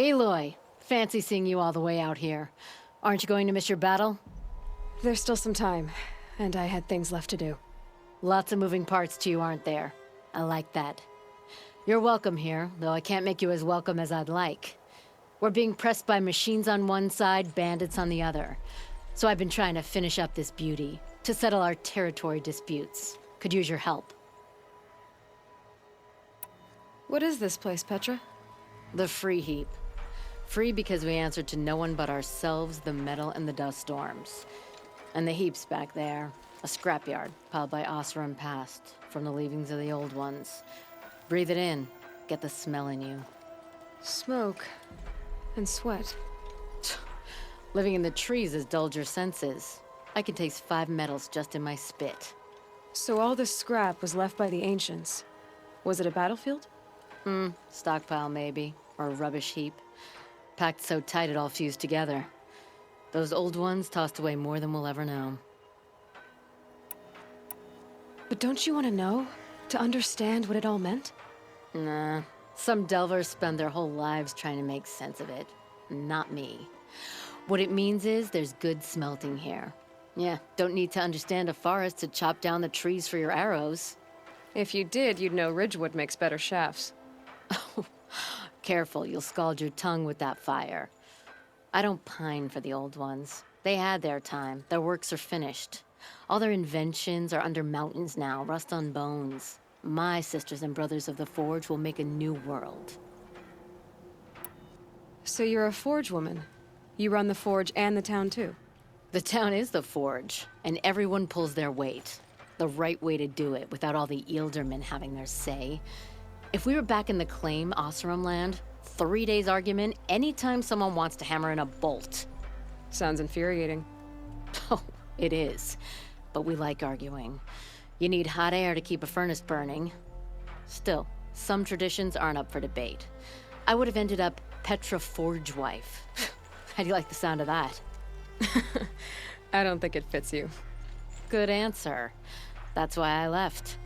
Aloy, fancy seeing you all the way out here. Aren't you going to miss your battle? There's still some time, and I had things left to do. Lots of moving parts to you, aren't there? I like that. You're welcome here, though I can't make you as welcome as I'd like. We're being pressed by machines on one side, bandits on the other. So I've been trying to finish up this beauty, to settle our territory disputes. Could use your help. What is this place, Petra? The Free Heap. Free because we answer to no one but ourselves, the metal, and the dust storms. And the heap's back there. A scrapyard, piled by Oseram past, from the leavings of the old ones. Breathe it in. Get the smell in you. Smoke. And sweat. Living in the trees has dulled your senses. I can taste 5 metals just in my spit. So all this scrap was left by the ancients. Was it a battlefield? Stockpile maybe, or a rubbish heap. Packed so tight it all fused together. Those old ones tossed away more than we'll ever know. But don't you want to know? To understand what it all meant? Nah. Some delvers spend their whole lives trying to make sense of it. Not me. What it means is there's good smelting here. Yeah, don't need to understand a forest to chop down the trees for your arrows. If you did, you'd know Ridgewood makes better shafts. Careful, you'll scald your tongue with that fire. I don't pine for the old ones. They had their time. Their works are finished. All their inventions are under mountains now, rust on bones. My sisters and brothers of the Forge will make a new world. So you're a Forge woman. You run the Forge and the town too. The town is the Forge, and everyone pulls their weight. The right way to do it, without all the Eildermen having their say. If we were back in the Claim, Oseram land, 3 days argument anytime someone wants to hammer in a bolt. Sounds infuriating. Oh, it is. But we like arguing. You need hot air to keep a furnace burning. Still, some traditions aren't up for debate. I would have ended up Petra Forge wife. How do you like the sound of that? I don't think it fits you. Good answer. That's why I left.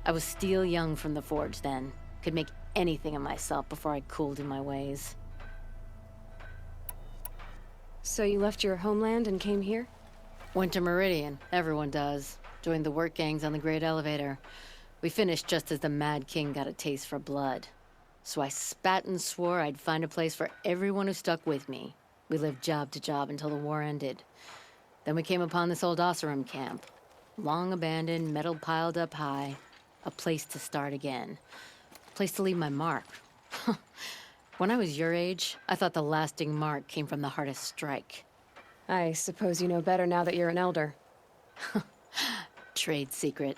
I was steel young from the Forge then. Could make anything of myself before I cooled in my ways. So you left your homeland and came here? Went to Meridian. Everyone does. Joined the work gangs on the Great Elevator. We finished just as the Mad King got a taste for blood. So I spat and swore I'd find a place for everyone who stuck with me. We lived job to job until the war ended. Then we came upon this old Oseram camp. Long abandoned, metal piled up high. A place to start again. A place to leave my mark. When I was your age, I thought the lasting mark came from the hardest strike. I suppose you know better now that you're an elder. Trade secret.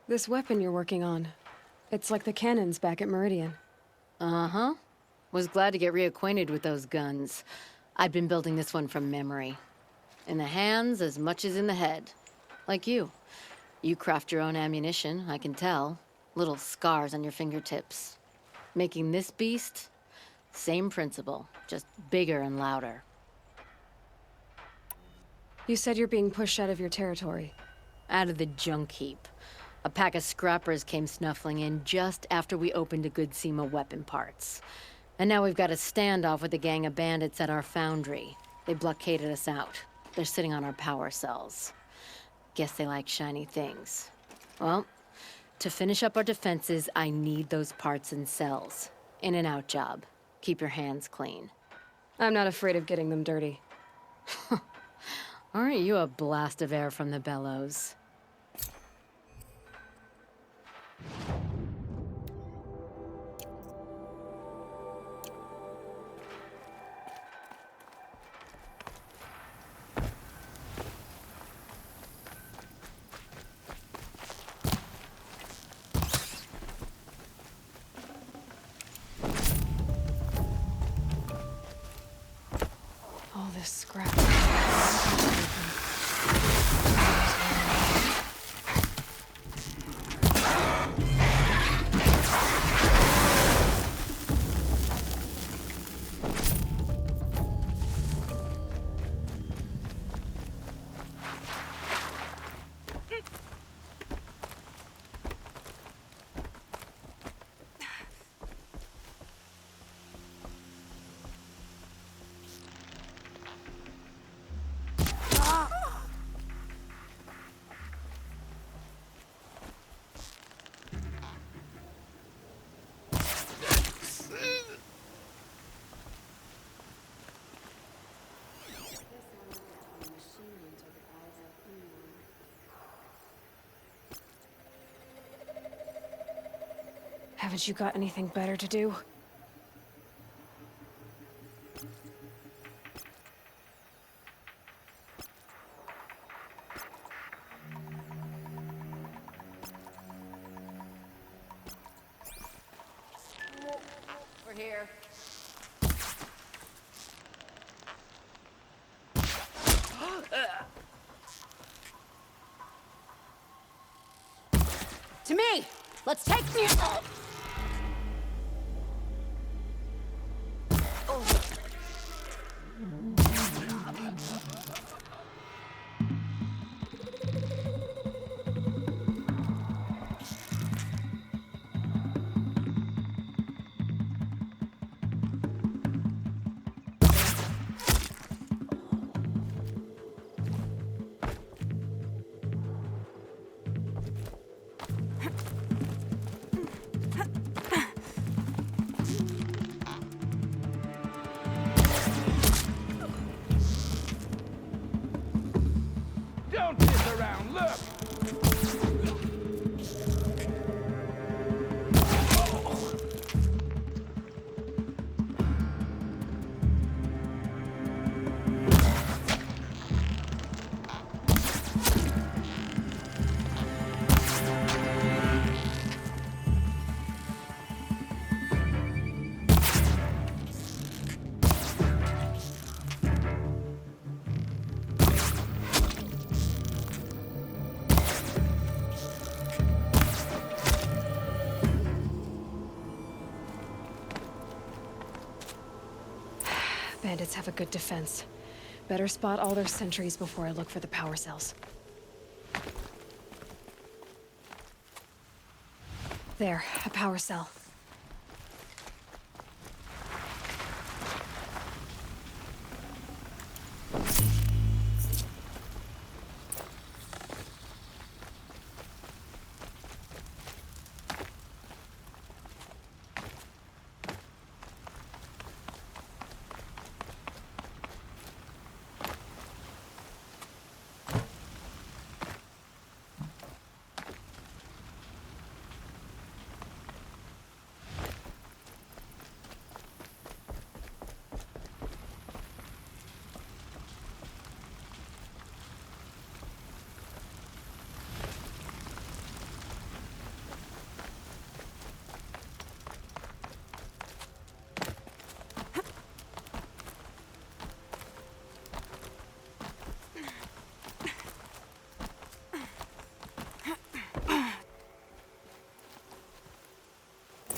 This weapon you're working on, it's like the cannons back at Meridian. Uh-huh. Was glad to get reacquainted with those guns. I'd been building this one from memory. In the hands as much as in the head. Like you. You craft your own ammunition, I can tell. Little scars on your fingertips. Making this beast, same principle, just bigger and louder. You said you're being pushed out of your territory. Out of the junk heap. A pack of scrappers came snuffling in just after we opened a good seam of weapon parts. And now we've got a standoff with a gang of bandits at our foundry. They blockaded us out. They're sitting on our power cells. Guess they like shiny things. Well, to finish up our defenses, I need those parts and cells. In and out job. Keep your hands clean. I'm not afraid of getting them dirty. Aren't you a blast of air from the bellows? All this scrap. Haven't you got anything better to do? We're here. To me! Let's take me. Don't piss around, look! Bandits have a good defense. Better spot all their sentries before I look for the power cells. There, a power cell.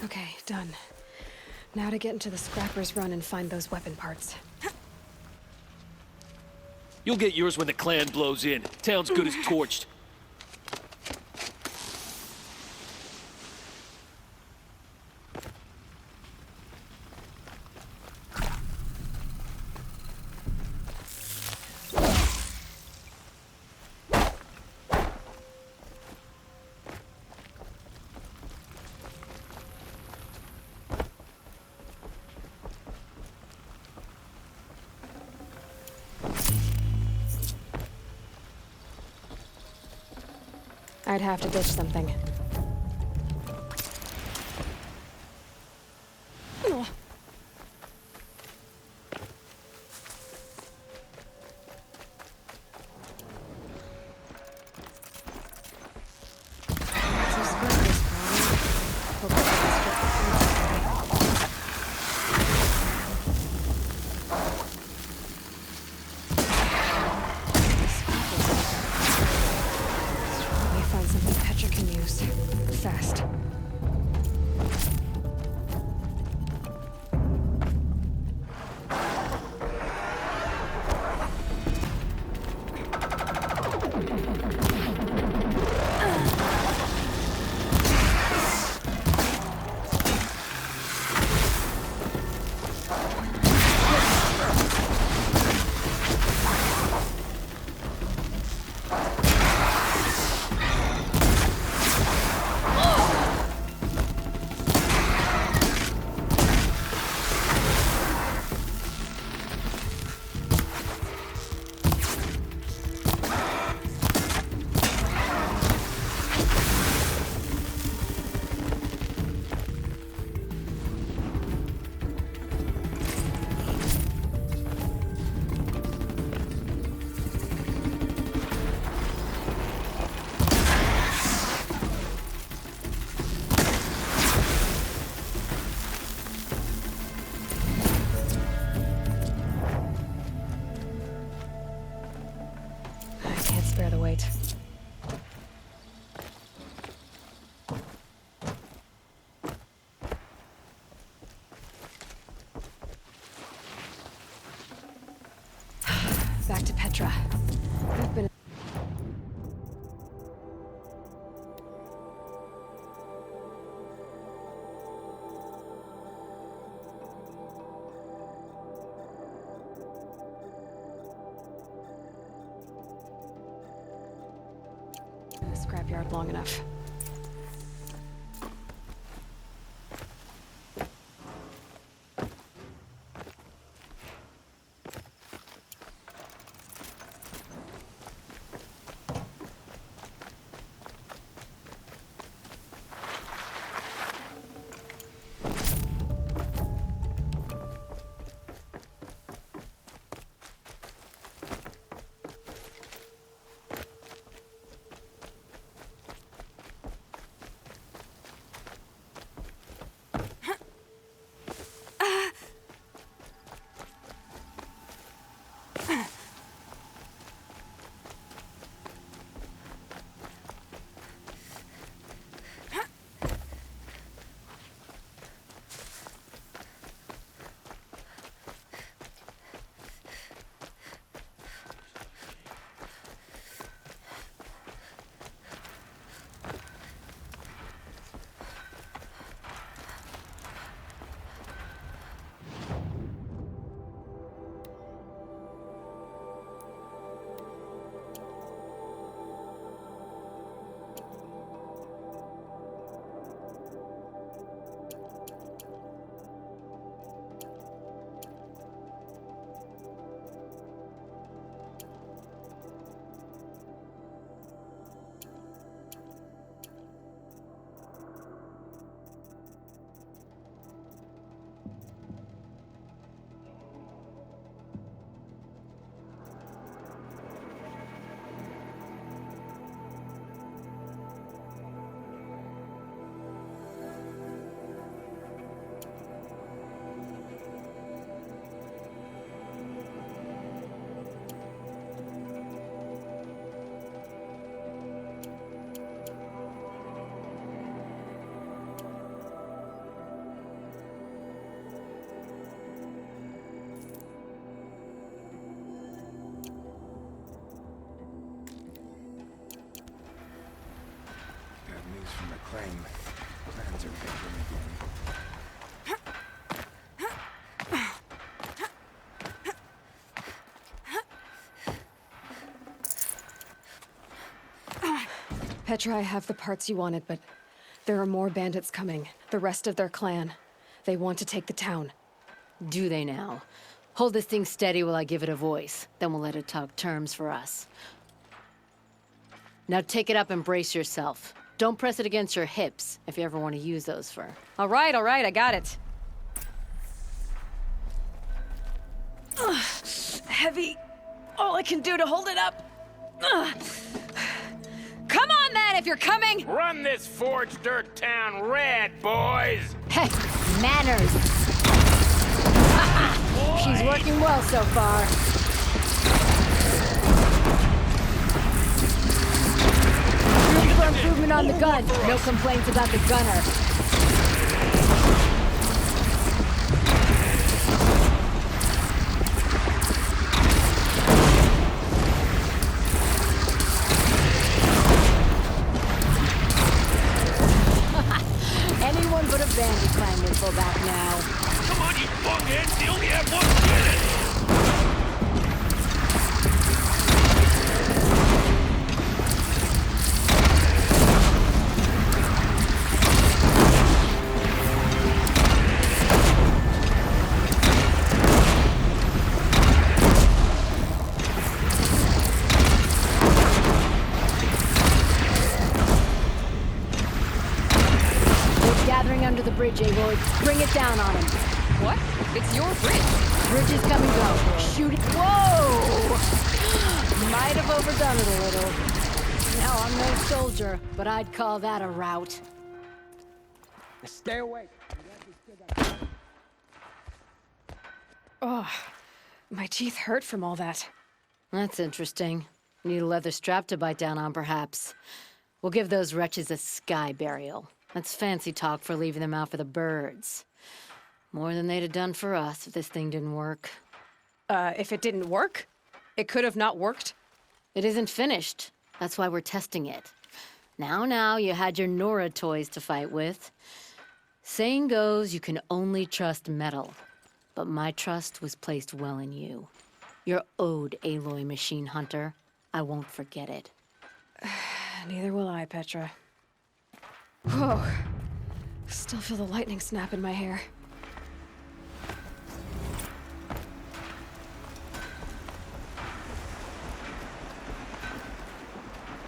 Okay, done. Now to get into the Scrapper's Run and find those weapon parts. You'll get yours when the clan blows in. Town's good as torched. I'd have to ditch something. Fast. bear the weight. Back to Petra. I've been... in the scrapyard long enough. From the claim. Plans are failing again. Petra, I have the parts you wanted, but there are more bandits coming. The rest of their clan. They want to take the town. Do they now? Hold this thing steady while I give it a voice. Then we'll let it talk terms for us. Now take it up and brace yourself. Don't press it against your hips, if you ever want to use those for... All right, I got it. Ugh, heavy. All I can do to hold it up. Ugh. Come on, then, if you're coming! Run this forged dirt town red, boys! Hey, manners! She's working well so far. Room for improvement on the gun. No complaints about the gunner. Anyone but a bandit clan would pull back now. Come on, you fuckheads! You only have 1 minute! Under the bridge, Avoid. Bring it down on him. What? It's your bridge. Bridge is coming down. Shoot it. Whoa! Might have overdone it a little. Now, I'm no soldier, but I'd call that a rout. Stay away. Oh, my teeth hurt from all that. That's interesting. Need a leather strap to bite down on, perhaps. We'll give those wretches a sky burial. That's fancy talk for leaving them out for the birds. More than they'd have done for us if this thing didn't work. If it didn't work? It could have not worked? It isn't finished. That's why we're testing it. Now, you had your Nora toys to fight with. Saying goes, you can only trust metal. But my trust was placed well in you. You're owed, Aloy Machine Hunter. I won't forget it. Neither will I, Petra. Whoa. Still feel the lightning snap in my hair.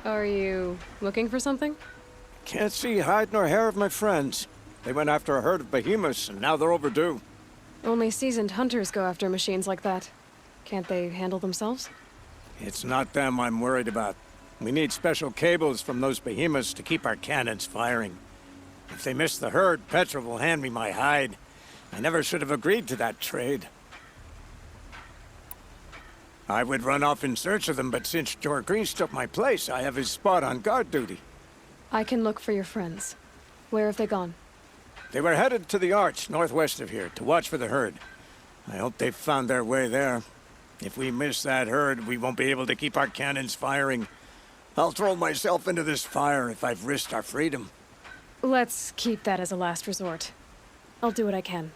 Are you looking for something? Can't see hide nor hair of my friends. They went after a herd of behemoths, and now they're overdue. Only seasoned hunters go after machines like that. Can't they handle themselves? It's not them I'm worried about. We need special cables from those behemoths to keep our cannons firing. If they miss the herd, Petra will hand me my hide. I never should have agreed to that trade. I would run off in search of them, but since Jor Grease took my place, I have his spot on guard duty. I can look for your friends. Where have they gone? They were headed to the Arch, northwest of here, to watch for the herd. I hope they've found their way there. If we miss that herd, we won't be able to keep our cannons firing. I'll throw myself into this fire if I've risked our freedom. Let's keep that as a last resort. I'll do what I can.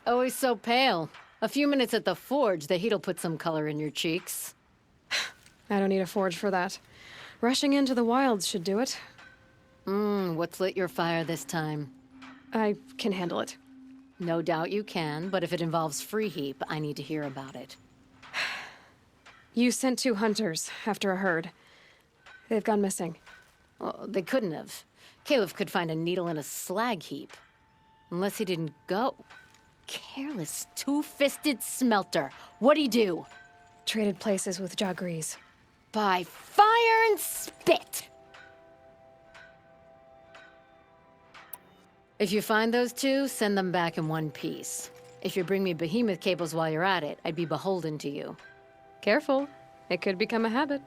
Always so pale. A few minutes at the forge, the heat'll put some color in your cheeks. I don't need a forge for that. Rushing into the wilds should do it. What's lit your fire this time? I can handle it. No doubt you can, but if it involves Free Heap, I need to hear about it. You sent 2 hunters after a herd. They've gone missing. Well, they couldn't have. Caleb could find a needle in a slag heap. Unless he didn't go. Careless, two-fisted smelter. What'd he do? Traded places with Jagrees. By fire and spit! If you find those 2, send them back in one piece. If you bring me behemoth cables while you're at it, I'd be beholden to you. Careful. It could become a habit.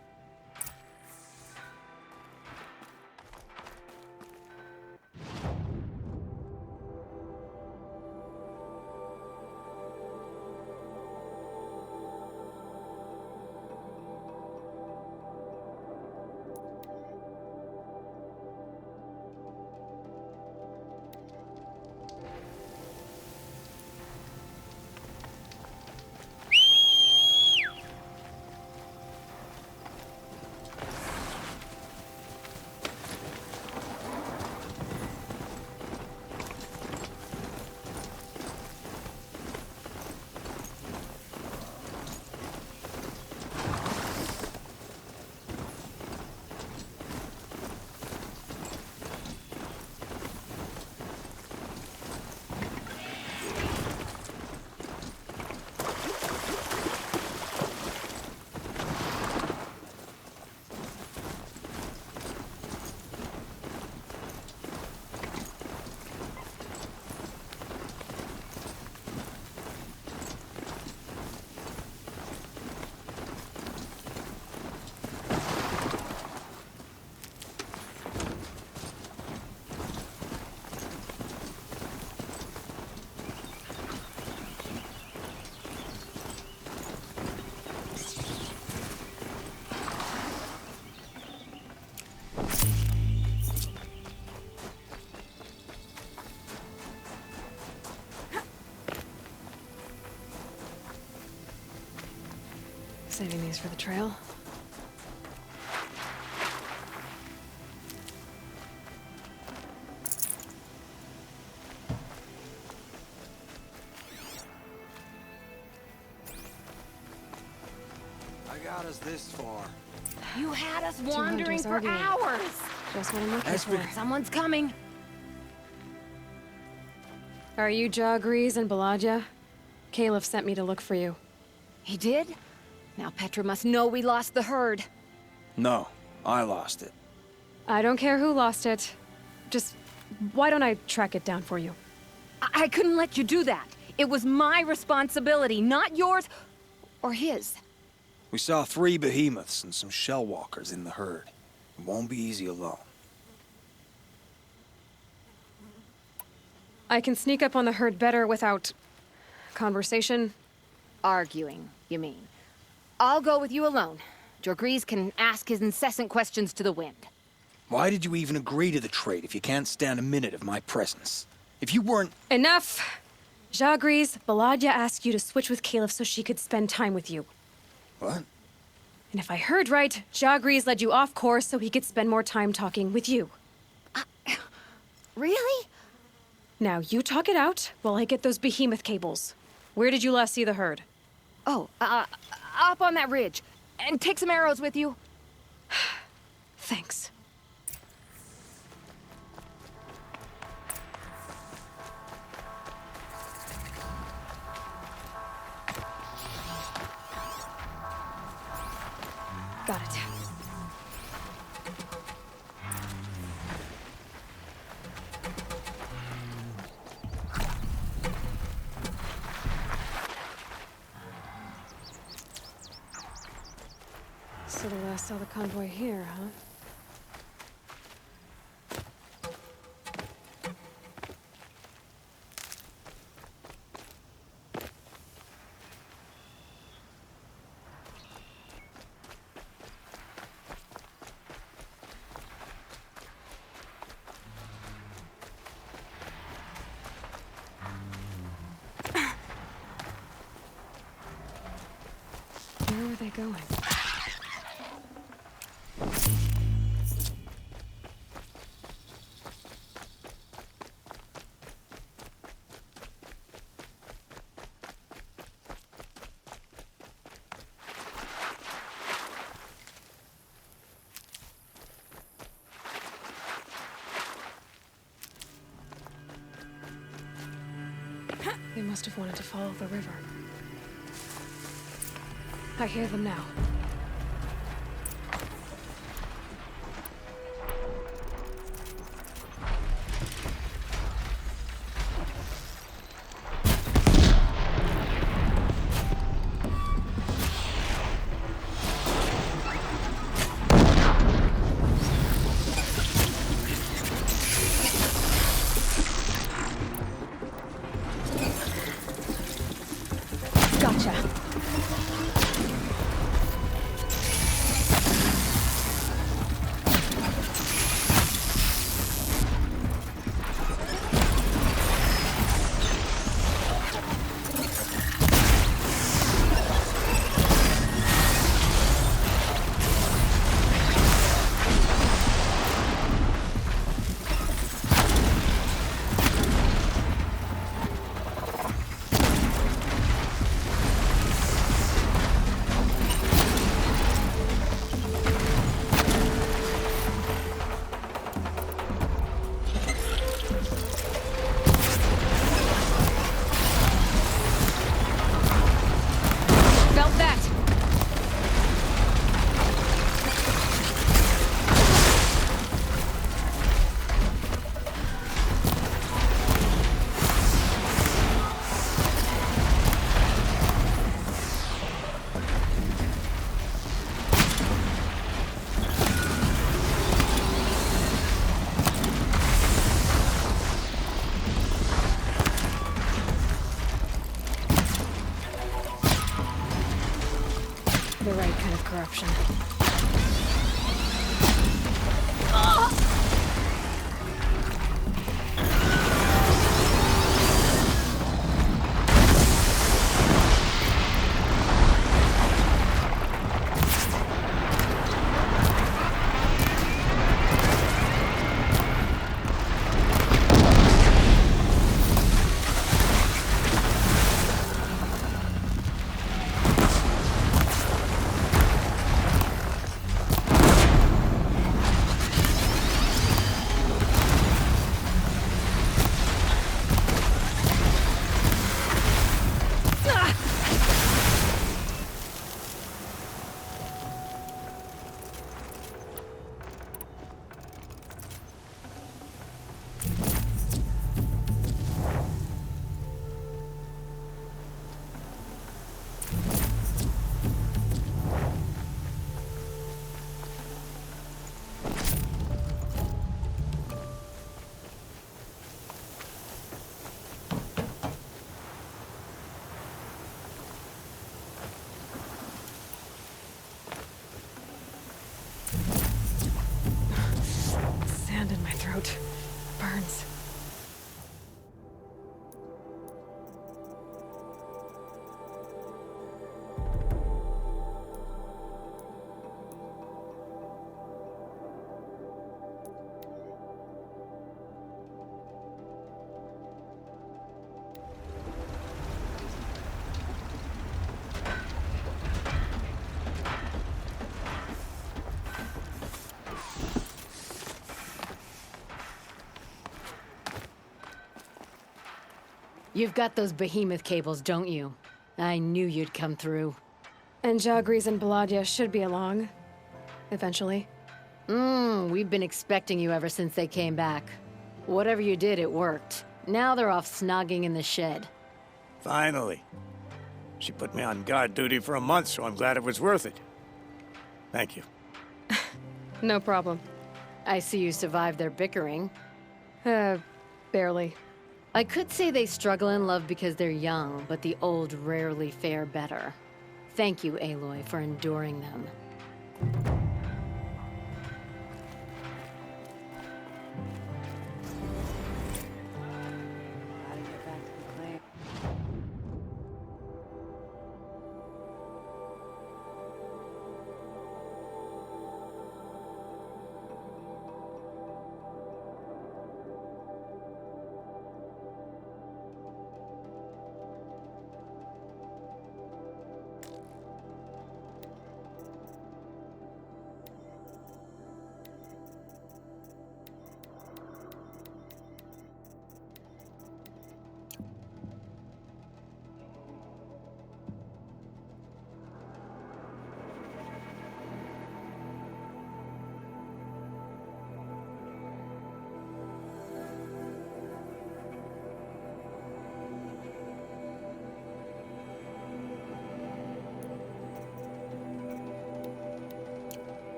Saving these for the trail. I got us this far. You had us 2 wandering hunters for arguing. hours. Just what I'm looking for. Someone's coming. Are you Jagrees and Balaja? Caleb sent me to look for you. He did? Now Petra must know we lost the herd. No, I lost it. I don't care who lost it. Just, why don't I track it down for you? I couldn't let you do that. It was my responsibility, not yours or his. We saw 3 behemoths and some shell walkers in the herd. It won't be easy alone. I can sneak up on the herd better without... conversation. Arguing, you mean? I'll go with you alone. Jorgrees can ask his incessant questions to the wind. Why did you even agree to the trade if you can't stand a minute of my presence? If you weren't... Enough! Jagrees, Baladya asked you to switch with Caliph so she could spend time with you. What? And if I heard right, Jagrees led you off course so he could spend more time talking with you. Really? Now, you talk it out while I get those behemoth cables. Where did you last see the herd? Oh, up on that ridge. And take some arrows with you. Thanks. Got it. So the last saw the convoy here, huh? Where were they going? They must have wanted to follow the river. I hear them now. Gotcha. Felt that. The right kind of corruption. You've got those behemoth cables, don't you? I knew you'd come through. And Jagris and Baladia should be along. Eventually. We've been expecting you ever since they came back. Whatever you did, it worked. Now they're off snogging in the shed. Finally. She put me on guard duty for a month, so I'm glad it was worth it. Thank you. No problem. I see you survived their bickering. Barely. I could say they struggle in love because they're young, but the old rarely fare better. Thank you, Aloy, for enduring them.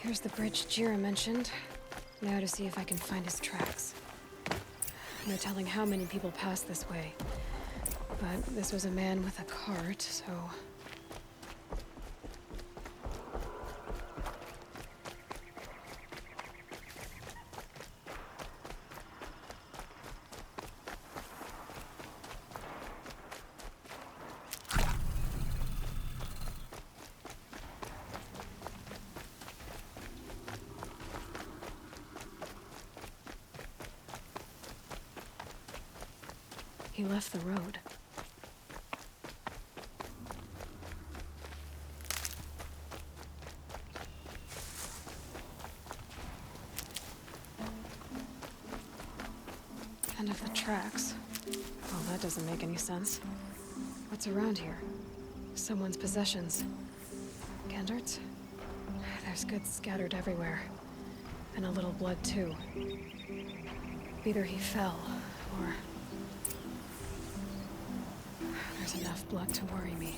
Here's the bridge Jira mentioned. Now to see if I can find his tracks. No telling how many people pass this way. But this was a man with a cart, so... He left the road. And of the tracks. Well, that doesn't make any sense. What's around here? Someone's possessions. Gendarts? There's goods scattered everywhere. And a little blood, too. Either he fell, or... There's enough blood to worry me.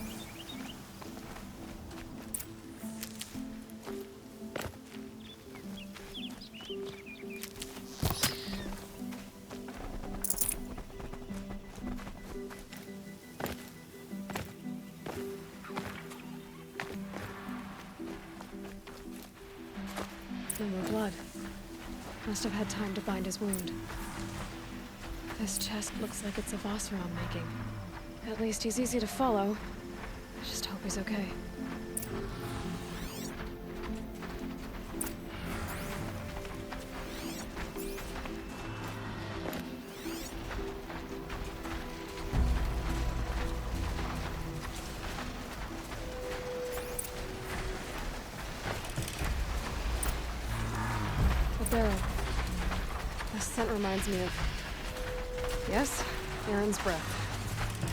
No more blood. Must have had time to bind his wound. This chest looks like it's a Vossron making. At least he's easy to follow. I just hope he's okay. A barrel. The scent reminds me of... Yes, Aaron's breath.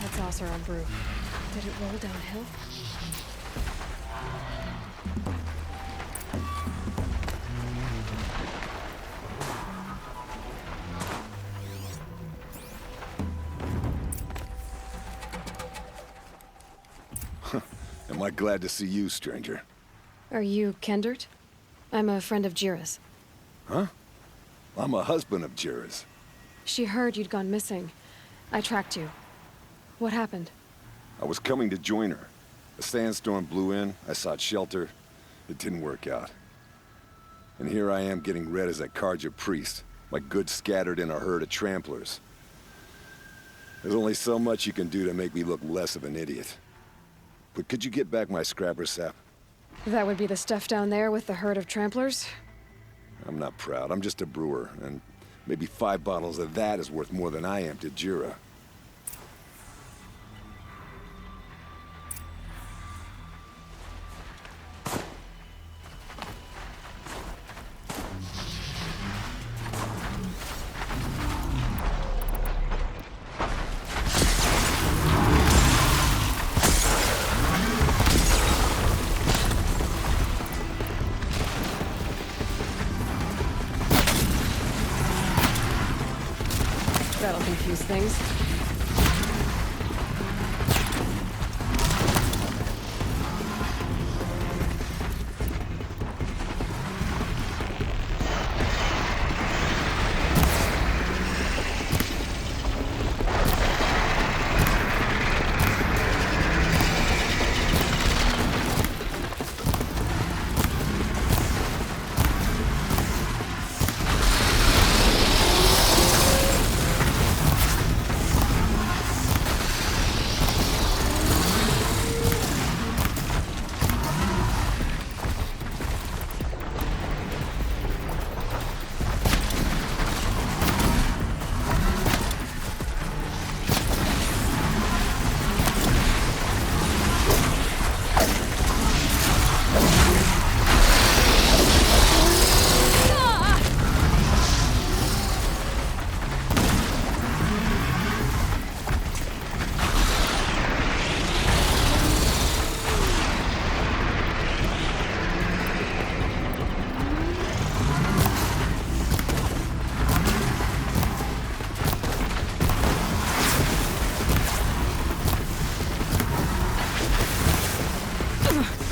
That's also on brew. Did it roll downhill? Am I glad to see you, stranger? Are you Kendert? I'm a friend of Jira's. Huh? I'm a husband of Jira's. She heard you'd gone missing. I tracked you. What happened? I was coming to join her. A sandstorm blew in, I sought shelter. It didn't work out. And here I am getting read as a Karja priest, my goods scattered in a herd of tramplers. There's only so much you can do to make me look less of an idiot. But could you get back my scrapper sap? That would be the stuff down there with the herd of tramplers? I'm not proud, I'm just a brewer, and maybe 5 bottles of that is worth more than I am to Jira. That'll confuse things.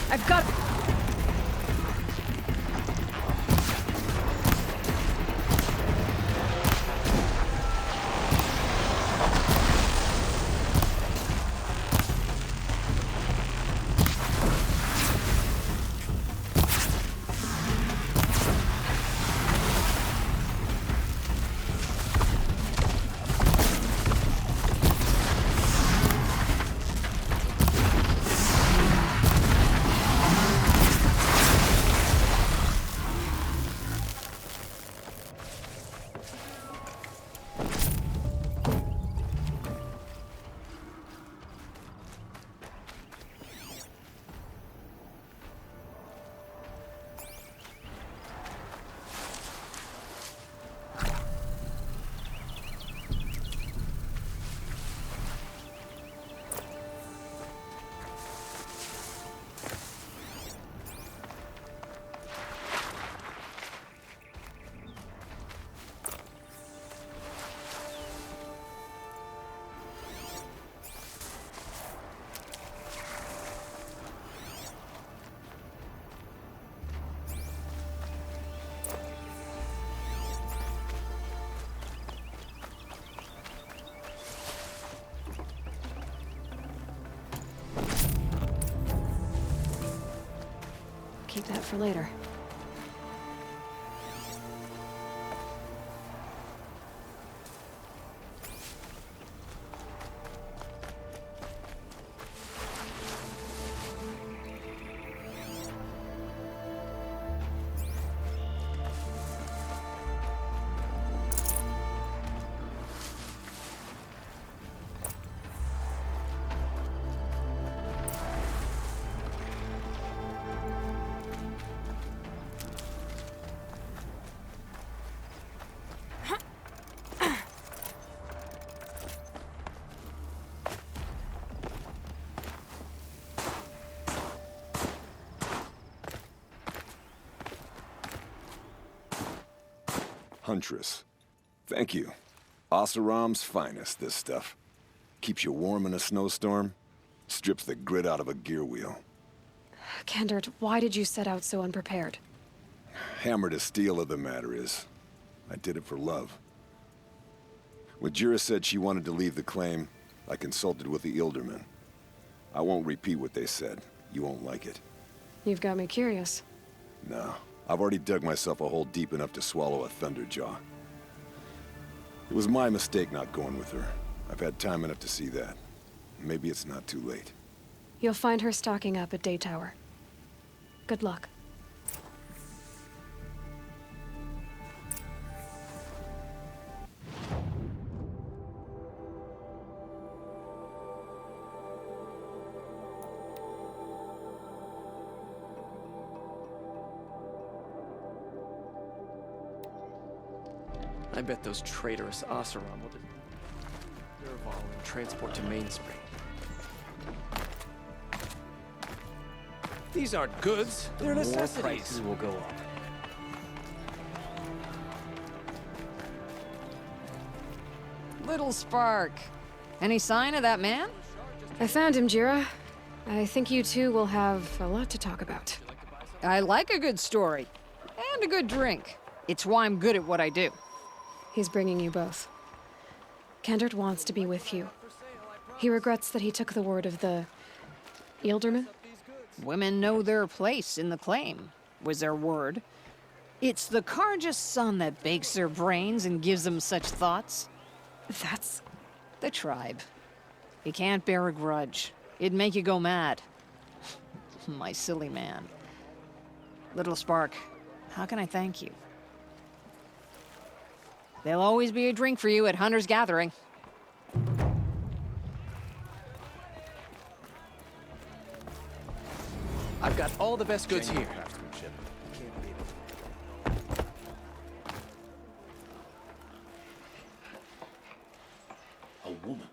I've got... Keep that for later. Huntress. Thank you. Oseram's finest, this stuff. Keeps you warm in a snowstorm, strips the grit out of a gear wheel. Kendert, why did you set out so unprepared? Hammer to steel of the matter is, I did it for love. When Jira said she wanted to leave the claim, I consulted with the Ildermen. I won't repeat what they said. You won't like it. You've got me curious. No, I've already dug myself a hole deep enough to swallow a thunderjaw. It was my mistake not going with her. I've had time enough to see that. Maybe it's not too late. You'll find her stocking up at Day Tower. Good luck. I bet those traitorous Oseram will just Derval and transport to Mainspring. These aren't goods, they're necessities. More prices will go up. Little Spark. Any sign of that man? I found him, Jira. I think you two will have a lot to talk about. I like a good story. And a good drink. It's why I'm good at what I do. He's bringing you both. Kendert wants to be with you. He regrets that he took the word of the Ilderman. Women know their place in the claim, was their word. It's the Karja's son that bakes their brains and gives them such thoughts. That's... The tribe. You can't bear a grudge. It'd make you go mad. My silly man. Little Spark, how can I thank you? There'll always be a drink for you at Hunter's Gathering. I've got all the best goods here. A woman.